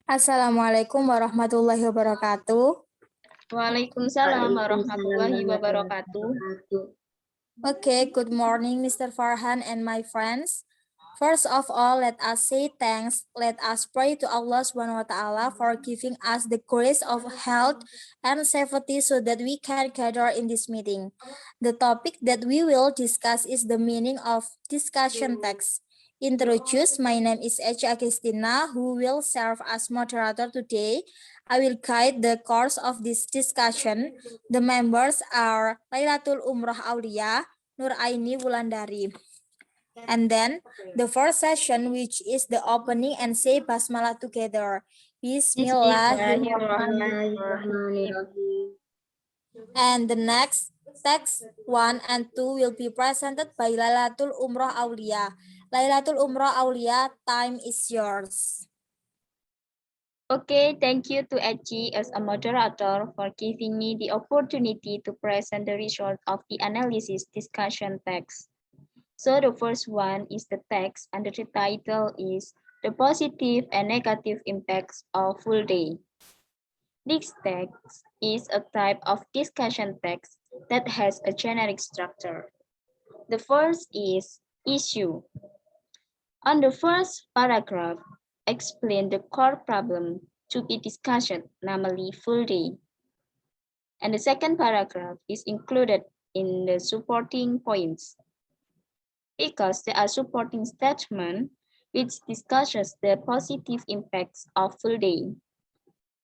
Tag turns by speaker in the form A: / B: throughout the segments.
A: Assalamualaikum warahmatullahi wabarakatuh.
B: Waalaikumsalam warahmatullahi wabarakatuh.
A: Okay, good morning, Mr. Farhan and my friends. First of all, let us say thanks. Let us pray to Allah Subhanahu wa Ta'ala for giving us the grace of health and safety so that we can gather in this meeting. The topic that we will discuss is the meaning of discussion text. Introduce, my name is Echi Agestina, who will serve as moderator today. I will guide the course of this discussion. The members are Lailatul Umroh Aulia, Nur Aini Wulandari. And then the first session, which is the opening and say basmalah together. Bismillahirrahmanirrahim. And the next text 1 and 2 will be presented by Lailatul Umroh Aulia. Lailatul Umroh Aulia, time is yours.
B: Okay, thank you to Echi as a moderator for giving me the opportunity to present the result of the analysis discussion text. So the first one is the text and the title is The Positive and Negative Impacts of Full Day. This text is a type of discussion text that has a generic structure. The first is issue. On the first paragraph, explain the core problem to be discussed, namely full day. And the second paragraph is included in the supporting points because there are supporting statements which discusses the positive impacts of full day.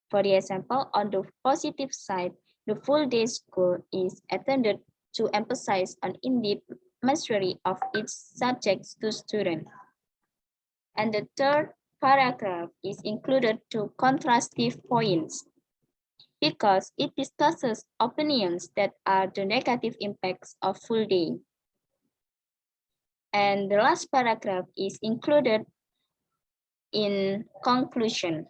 B: For the example, on the positive side, the full day school is intended to emphasize on in-depth mastery of each subject to students. And the third paragraph is included to contrastive points because it discusses opinions that are the negative impacts of full day. And the last paragraph is included in conclusion.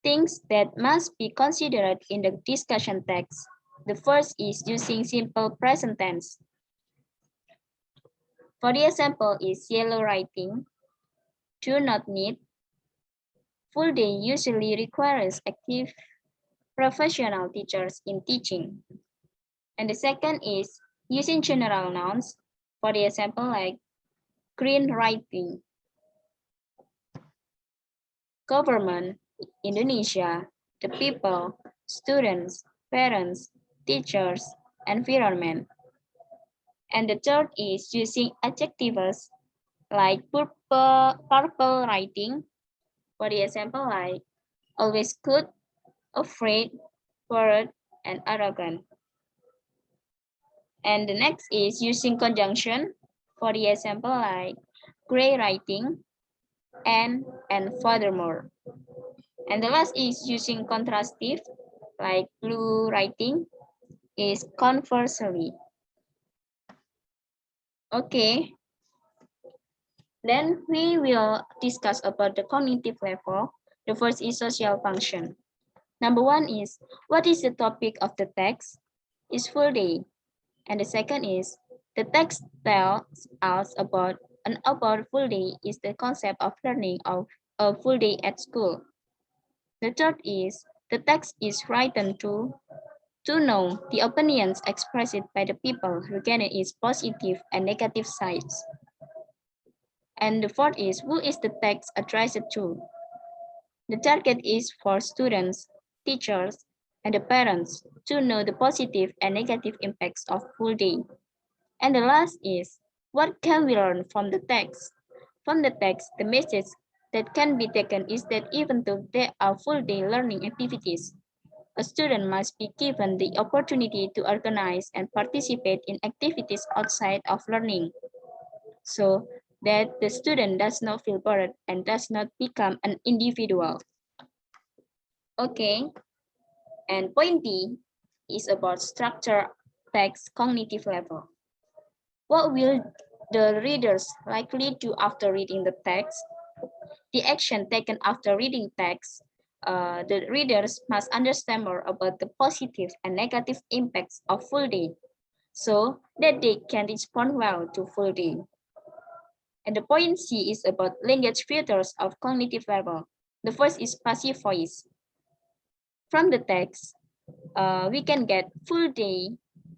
B: Things that must be considered in the discussion text. The first is using simple present tense. For the example is yellow writing, do not need. Full day usually requires active professional teachers in teaching. And the second is using general nouns. For the example like green writing, government, Indonesia, the people, students, parents, teachers, environment. And the third is using adjectives like purple writing. For the example like always good, afraid, worried, and arrogant. And the next is using conjunction. For the example like gray writing, and furthermore. And the last is using contrastive, like blue writing is conversely. Okay, then we will discuss about the cognitive level. The first is social function. Number one is, what is the topic of the text? Is full day. And the second is, the text tells us about full day is the concept of learning of a full day at school. The third is, the text is written to know the opinions expressed by the people regarding its positive and negative sides. And the fourth is, who is the text addressed to? The target is for students, teachers, and the parents to know the positive and negative impacts of full day. And the last is, what can we learn from the text? From the text, the message that can be taken is that even though there are full day learning activities, a student must be given the opportunity to organize and participate in activities outside of learning, so that the student does not feel bored and does not become an individual. Okay, and point B is about structure text cognitive level. What will the readers likely do after reading the text? The action taken after reading text, the readers must understand more about the positive and negative impacts of full day so that they can respond well to full day. And the point C is about language filters of cognitive level. The first is passive voice. From the text, we can get full day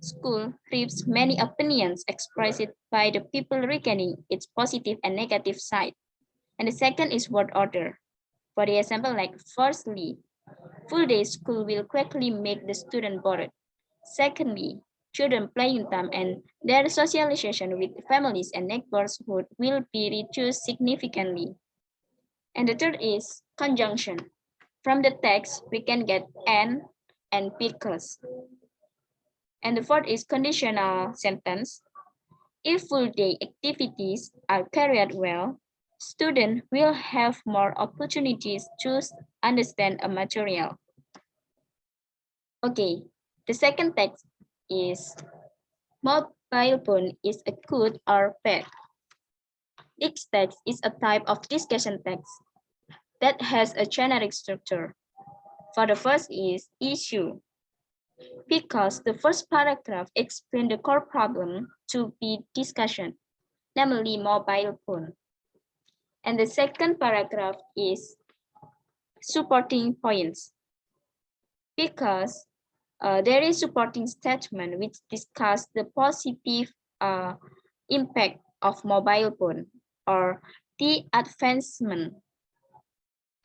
B: school reaps many opinions expressed by the people reckoning its positive and negative side. And the second is word order. For the example, like firstly, full day school will quickly make the student bored. Secondly, children playing time and their socialization with families and neighborhood will be reduced significantly. And the third is conjunction. From the text, we can get and because. And the fourth is conditional sentence. If full day activities are carried well, students will have more opportunities to understand a material. Okay, the second text is mobile phone is a good or bad. Each text is a type of discussion text that has a generic structure. For the first is issue, because the first paragraph explains the core problem to be discussion, namely mobile phone. And the second paragraph is supporting points, because there is supporting statement which discuss the positive impact of mobile phone or the advancement.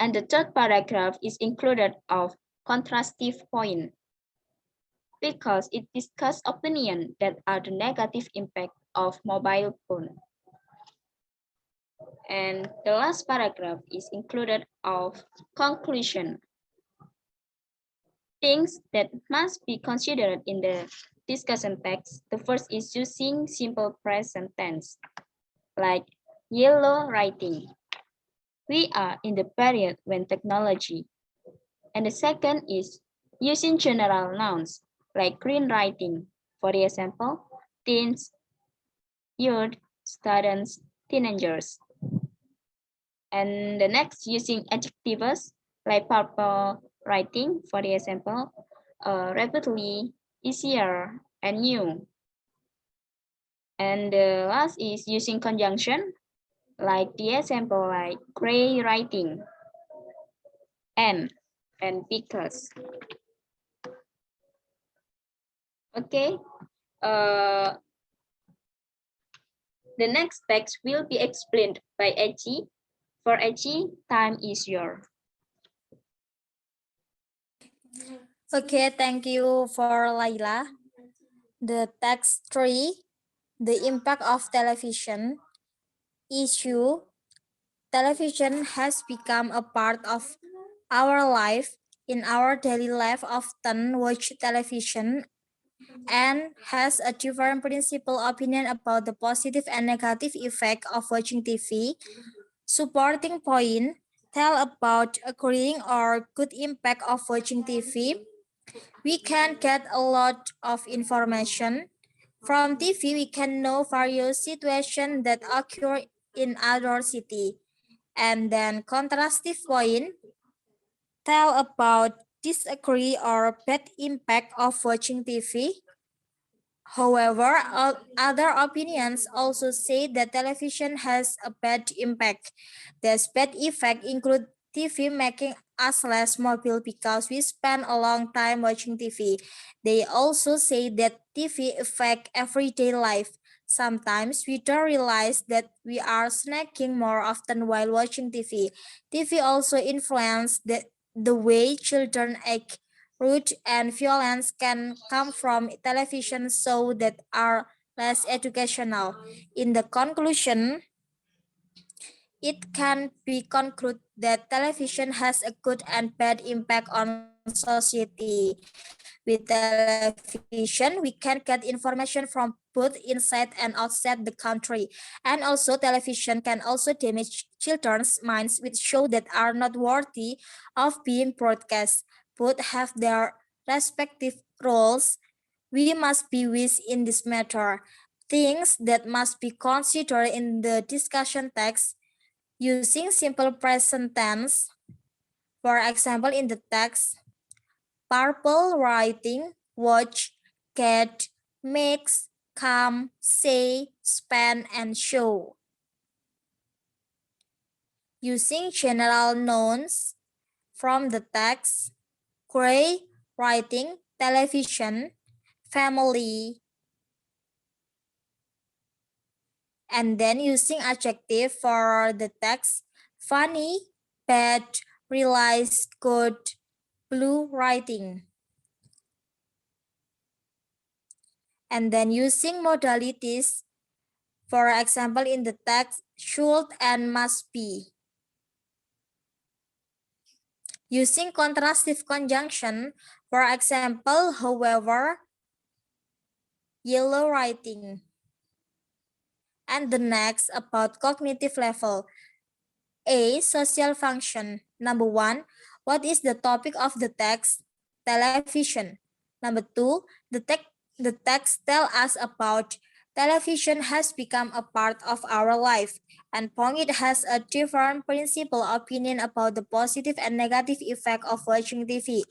B: And the third paragraph is included of contrastive point, because it discusses opinion that are the negative impact of mobile phone. And the last paragraph is included of conclusion, things that must be considered in the discussion text. The first is using simple present tense, like yellow writing. We are in the period when technology. And the second is using general nouns, like green writing. For the example, teens, youth, students, teenagers. And the next, using adjectives, like purple writing. For the example, rapidly, easier, and new. And the last is using conjunction, like the example, like gray writing, and because. Okay. Uh, the next text will be explained by Echi. For Echi, time is yours.
A: Okay, thank you for Laila. The text 3, the impact of television. Issue, television has become a part of our life. In our daily life, often watch television and has a different principal opinion about the positive and negative effect of watching TV. Supporting point, tell about agreeing or good impact of watching TV. We can get a lot of information. From TV, we can know various situations that occur in other city. And then contrastive point, tell about disagree or bad impact of watching TV. However, other opinions also say that television has a bad impact. This bad effect include TV making us less mobile because we spend a long time watching TV. They also say that TV affect everyday life. Sometimes we don't realize that we are snacking more often while watching TV. TV also influence the way children act. Rude and violence can come from television shows that are less educational. In the conclusion, it can be concluded that television has a good and bad impact on society. With television, we can get information from both inside and outside the country. And also, television can also damage children's minds with shows that are not worthy of being broadcast. Both have their respective roles. We must be wise in this matter. Things that must be considered in the discussion text using simple present tense. For example, in the text, purple writing, watch, get, mix, come, say, spend, and show. using general nouns from the text, gray, writing, television, family, and then using adjective for the text, funny, bad, realize, good, blue, writing. And then using modalities, for example, in the text, should and must be. Using contrastive conjunction, for example, however, yellow writing. And the next about cognitive level. A. Social function. Number 1. What is the topic of the text? Television. Number 2. The text tell us about television has become a part of our life, and point has a different principal opinion about the positive and negative effect of watching TV.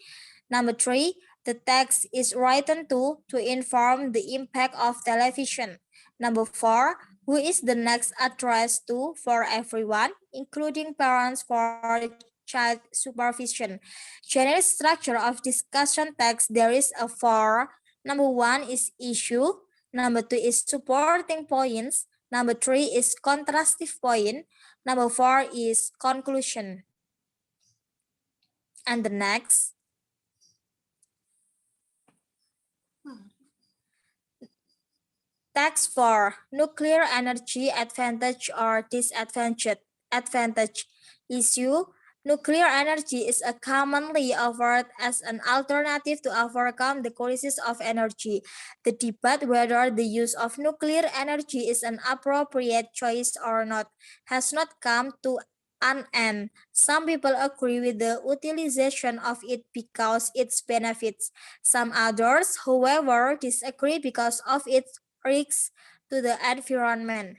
A: Number 3. The text is written to inform the impact of television. Number 4. Who is the next addressed to for everyone, including parents for child supervision. General structure of discussion text, there is a four. Number 1 is issue. Number 2 is supporting points. Number 3 is contrastive point. Number 4 is conclusion. And the next. Text for nuclear energy advantage or disadvantage. Advantage issue. Nuclear energy is a commonly offered as an alternative to overcome the crisis of energy. The debate whether the use of nuclear energy is an appropriate choice or not has not come to an end. Some people agree with the utilization of it because its benefits. Some others, however, disagree because of its risks to the environment.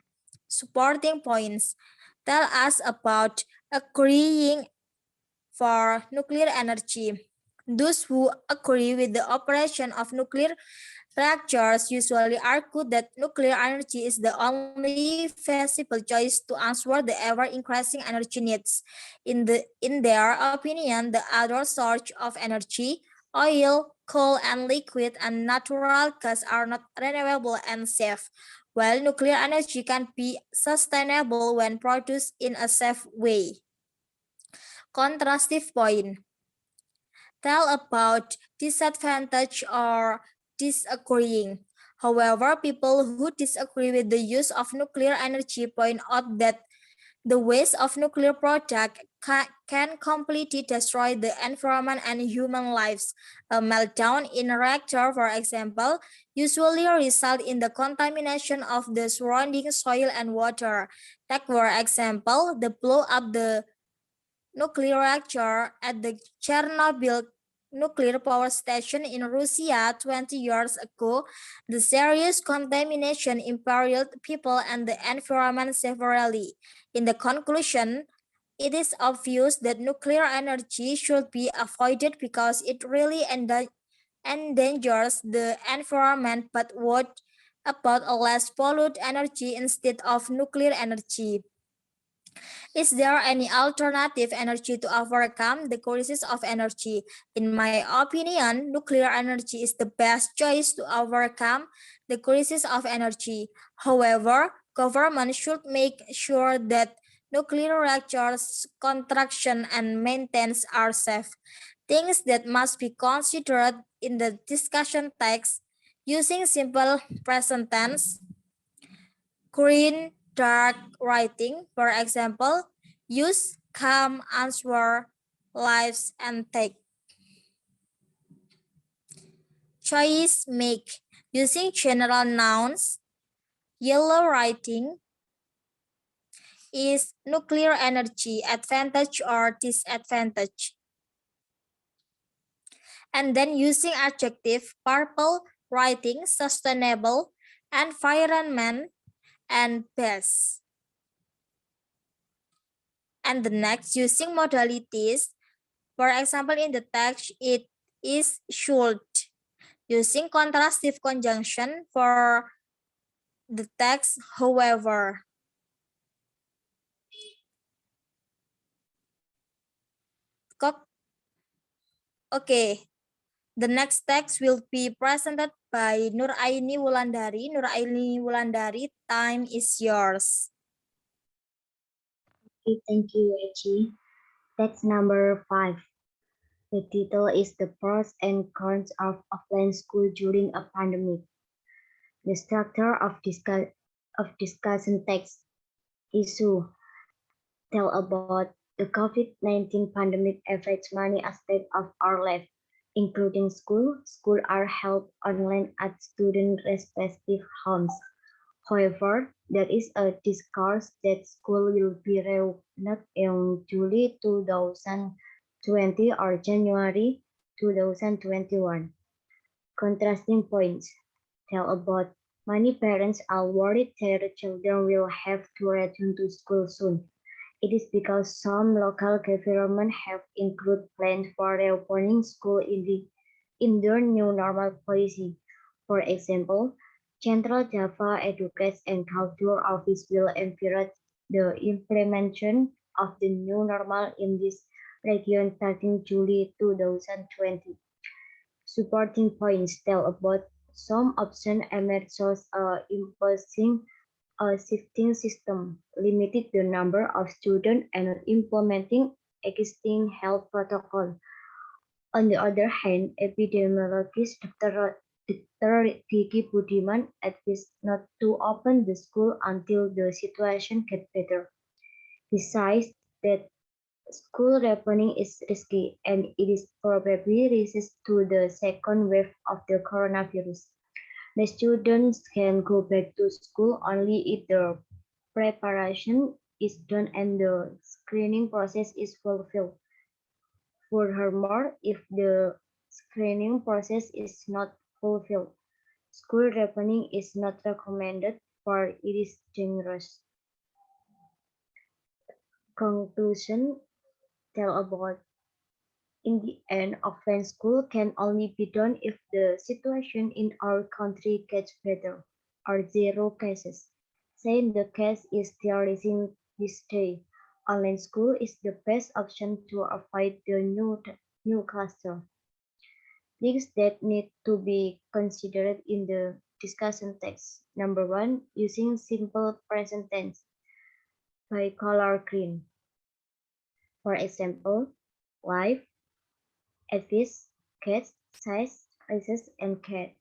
A: Supporting points tell us about agreeing for nuclear energy. Those who agree with the operation of nuclear reactors usually argue that nuclear energy is the only feasible choice to answer the ever-increasing energy needs. In their opinion, the other sources of energy, oil, coal, and liquid and natural gas are not renewable and safe. While nuclear energy can be sustainable when produced in a safe way. Contrastive point. Tell about disadvantage or disagreeing. However, people who disagree with the use of nuclear energy point out that the waste of nuclear product can completely destroy the environment and human lives. A meltdown in a reactor, for example, usually result in the contamination of the surrounding soil and water. Take for example, the blow up the nuclear reactor at the Chernobyl nuclear power station in Russia 20 years ago. The serious contamination imperiled people and the environment severely. In the conclusion, it is obvious that nuclear energy should be avoided because it really endangers the environment, but what about a less polluted energy instead of nuclear energy? Is there any alternative energy to overcome the crisis of energy? In my opinion, nuclear energy is the best choice to overcome the crisis of energy. However, government should make sure that nuclear reactors construction and maintenance are safe. Things that must be considered in the discussion text using simple present tense, green, dark writing, for example, use, come, answer, lives, and take. Choice, make, using general nouns, yellow writing is nuclear energy, advantage or disadvantage. And then using adjective, purple, writing, sustainable, environment, and best. And the next, using modalities, for example, in the text, it is should. Using contrastive conjunction for the text, however. Co- okay, the next text will be presented by Nur Aini Wulandari. Nur Aini Wulandari, time is yours.
C: Okay, thank you, Echi. Text number 5. The title is The Pros and Cons of Offline School During a Pandemic. The structure of discussion text issue tell about the COVID-19 pandemic affects many aspects of our life, including school. School are held online at student respective homes. However, there is a discourse that school will be reopened in July 2020 or January 2021. Contrasting points tell about many parents are worried their children will have to return to school soon. It is because some local governments have included plans for reopening school in their new normal policy. For example, Central Java Education and Culture Office will encourage the implementation of the new normal in this region starting July 2020. Supporting points tell about some options emerge as imposing a shifting system, limited the number of students and implementing existing health protocol. On the other hand, epidemiologist Dr. Diki Budiman advised not to open the school until the situation gets better. Besides that school reopening is risky and it is probably resistant to the second wave of the coronavirus. The students can go back to school only if the preparation is done and the screening process is fulfilled. Furthermore, if the screening process is not fulfilled, school reopening is not recommended for it is dangerous. Conclusion tell about in the end, offline school can only be done if the situation in our country gets better, or zero cases. Saying the case is still rising this day. Online school is the best option to avoid the new cluster. Things that need to be considered in the discussion text. Number one, using simple present tense by color green. For example, live, Edis, cats, size, races, and cat.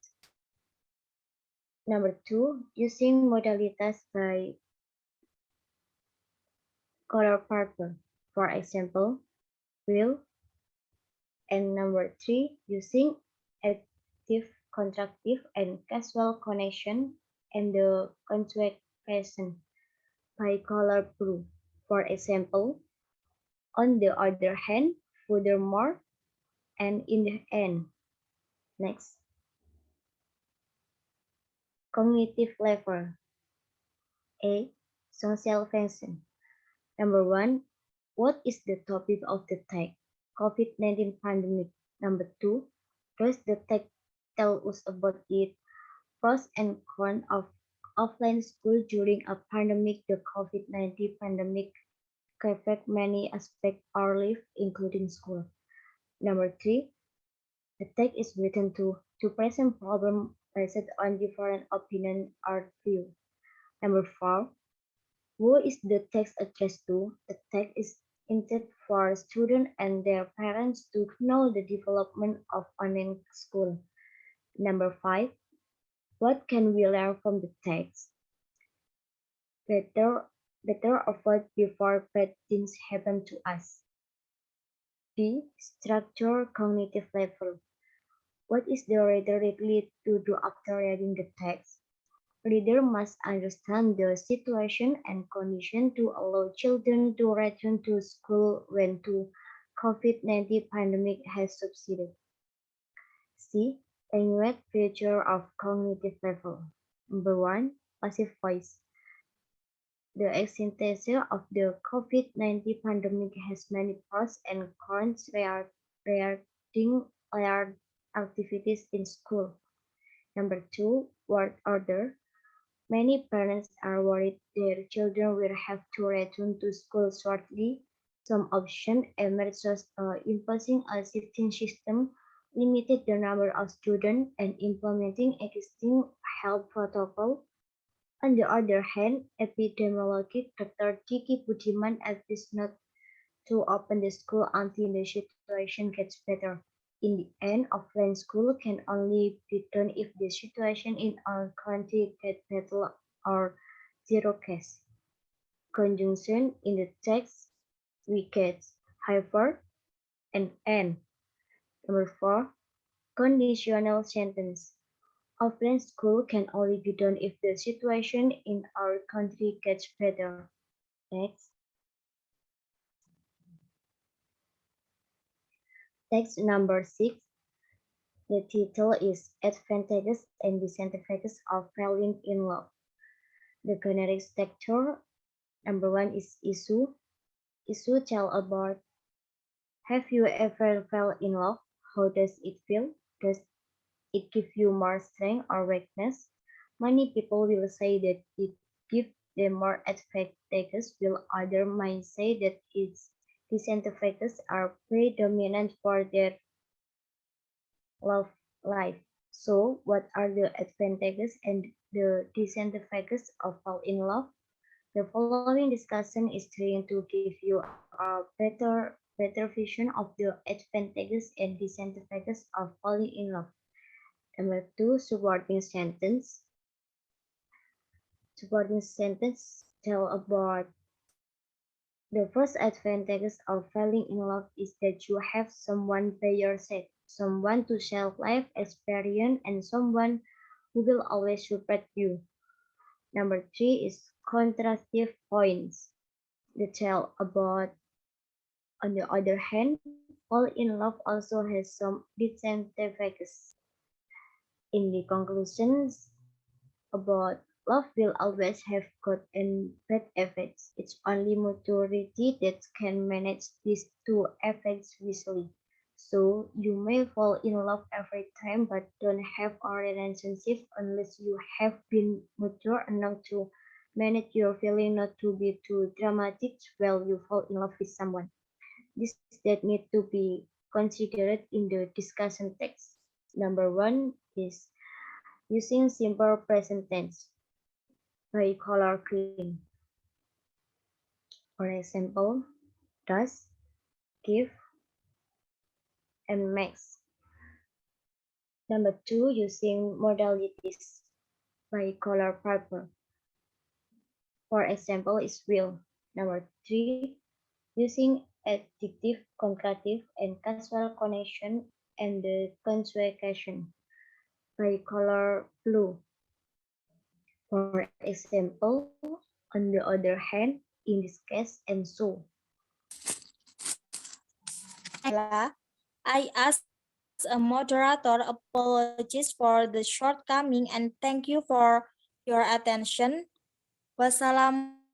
C: Number two, using modalitas by color purple. For example, will. And number three, using active, contractive, and casual connection and the conjugation by color blue. For example, on the other hand, furthermore, and in the end. Next, cognitive level. A. Social function. Number one, what is the topic of the text? COVID-19 pandemic. Number two, does the text tell us about it? Pros and cons of offline school during a pandemic. The COVID-19 pandemic affect many aspects of our life, including school. Number three, the text is written to present problem based on different opinion or view. Number four, who is the text addressed to? The text is intended for students and their parents to know the development of online school. Number five, what can we learn from the text? Better, better avoid before bad things happen to us. B. Structure cognitive level. What is the reader likely to do after reading the text? Reader must understand the situation and condition to allow children to return to school when the COVID-19 pandemic has subsided. C. Language feature of cognitive level. Number one, passive voice. The existence of the COVID-19 pandemic has many pros and cons regarding learned activities in school. Number two, word order. Many parents are worried their children will have to return to school shortly. Some options emerged imposing a shifting system, limited the number of students, and implementing existing health protocol. On the other hand, epidemiologist Dr. Diki Budiman advised not to open the school until the situation gets better. In the end, offline school can only be done if the situation in our country gets better or zero case. Conjunction in the text we get however and and. Number four, conditional sentence. Offline school can only be done if the situation in our country gets better. Next. Text number six. The title is Advantages and Disadvantages of Falling in Love. The generic structure number one is issue. Issue tell about have you ever fell in love? How does it feel? Does it give you more strength or weakness? Many people will say that it gives them more advantages, while others might say that its disadvantages are predominant for their love life. So, what are the advantages and the disadvantages of fall in love? The following discussion is trying to give you a better vision of the advantages and disadvantages of falling in love. Number two, supporting sentence. Supporting sentence tell about the first advantages of falling in love is that you have someone by your side, someone to share life experience, and someone who will always support you. Number three is contrastive points. They tell about, on the other hand, fall in love also has some disadvantages. In the conclusions about love will always have good and bad effects. It's only maturity that can manage these two effects wisely. So you may fall in love every time but don't have a relationship unless you have been mature enough to manage your feeling not to be too dramatic while you fall in love with someone. This that need to be considered in the discussion text. Number one is using simple present tense by color green. For example, does, give, and makes. Number two, using modalities by color purple. For example, is will. Number three, using adjective, conjunctive, and casual connection and the conjugation by color blue. For example, on the other hand, in this case, and so.
A: I, as a moderator, apologize for the shortcoming and thank you for your attention. Wassalamualaikum